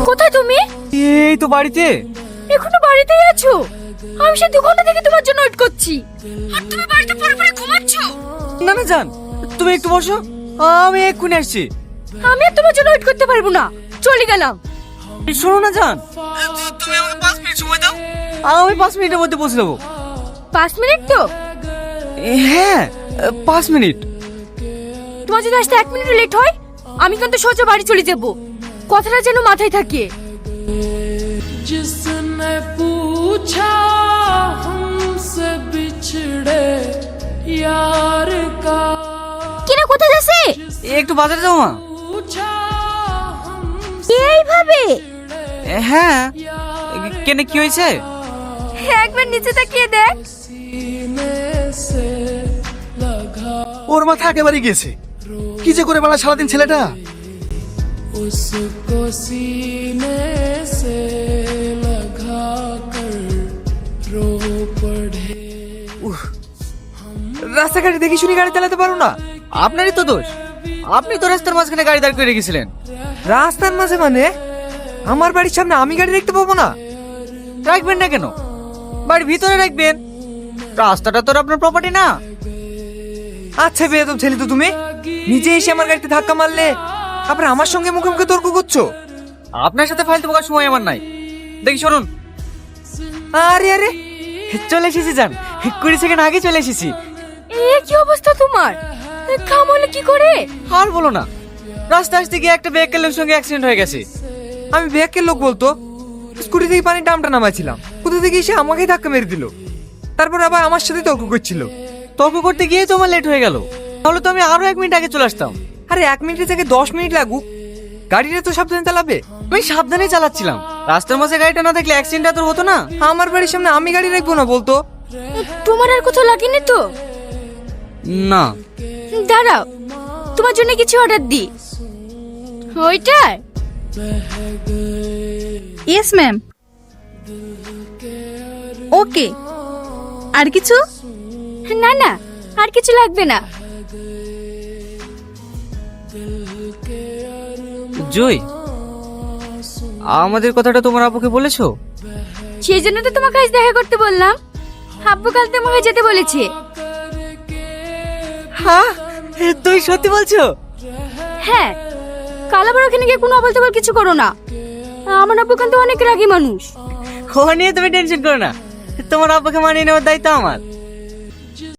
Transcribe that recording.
কোথায় তুমি? এই তো বাড়িতে। এখনো বাড়িতেই আছো? আমি সে 2 ঘন্টা থেকে তোমার জন্য ওয়েট করছি, আর তুমি বাড়িতে পড়ে পড়ে ঘুমাচ্ছ। না না জান, তুমি একটু বসো, আমি এক্ষুনি আসছি। আমি আর তোমার জন্য ওয়েট করতে পারবো না, চলে গেলাম। শোনো না জান, তুমি আমাকে 5 মিনিট সময় দাও, আমি 5 মিনিটের মধ্যে পৌঁছে দেবো। 5 মিনিট তো? হ্যাঁ, 5 মিনিট। তোমার যদি আসতে 1 মিনিট লেট হয়, আমি কিন্তু সোজা বাড়ি চলে যাব। কথাটা যেন মাথায় থাকে। जिसने पूछा हमसे बिछड़े यार का কিনা কোথায় যাচ্ছে? একটু বাজারে যাও মা। पूछा এইভাবে? হ্যাঁ, কেন কি হয়েছে? একবার নিচে তাকিয়ে দেখ। सीने से लगा ওর মাথা একেবারে গেছে। কি যে করে বেড়া সারাদিন ছেলেটা। उसको सीने से लगा कर रो पड़े রাস্তাঘাটে দেখি শুনি গাড়ি চালাতে পারো না, আপনারই তো দোষ। আপনি তো রাস্তার মাঝখানে গাড়ি দাঁড় করে রেখেছিলেন। রাস্তার মাঝে মানে? আমার বাড়ির সামনে আমি গাড়ি দেখতে পাবো না? রাখবেন না কেন? বাড়ির ভিতরে রাখবেন, রাস্তাটা তো আপনার প্রপার্টি না। আচ্ছা বেয়াদব ছেলে তো তুমি, নিজে এসে আমার গাড়িতে ধাক্কা মারলে আবার আমার সঙ্গে মুখে মুখে তর্ক করছো। আপনার সাথে ফালতু বকার সময় আমার নাই। দেখি শুনুন। আরে আরে চলে এসেছি জান, 20 সেকেন্ড আগে চলে এসেছি। এ কি অবস্থা তোমার? কামলে কি করে? আর বলো না, রাস্তা আসতে গিয়ে একটা ব্যাকের লোকের সঙ্গে অ্যাক্সিডেন্ট হয়ে গেছে। আমি ব্যাকের লোক বলতো স্কুটি থেকে পানি টামটা নামাইছিলাম, কোথা থেকে এসে আমাকেই ধাক্কা মেরে দিল। তারপর আবার আমার সাথে তর্ক করছিল। তর্ক করতে গিয়ে তো আমার লেট হয়ে গেল, তাহলে তো আমি আরো 1 মিনিট আগে চলে আসতাম। আরে 1 মিনিটের থেকে 10 মিনিট লাগুক, গাড়িটা তো সাবধানে চালাবে। আমি সাবধানে চালাচ্ছিলাম, রাস্তার মাঝে গাড়িটা না থাকলে অ্যাক্সিডেন্ট তো হতো না। আমার বাড়ির সামনে আমি গাড়ি রাখবো না বলতো? তোমার আর কোথাও লাগেনি তো? না। দাঁড়াও, তোমার জন্য কিছু অর্ডার দি। ওইটা? Yes ma'am. ওকে, আর কিছু? না না, আর কিছু লাগবে না। জয়, আমাদের কথাটা তোমার আব্বুকে বলেছো? সেই জন্য তো তোমাকে আজ দেখা করতে বললাম। আব্বু কাল তোমাকে যেতে বলেছে। হ্যাঁ, তুই সত্যি বলছো? হ্যাঁ, কাল আবার ওখানে গিয়ে কোনো অবল টবল কিছু করো না। আমার আব্বু কিন্তু অনেক রাগী মানুষ। ও নিয়ে তুমি টেনশন করো না, তোমার আব্বুকে মানিয়ে নেওয়ার দায়িত্ব আমার।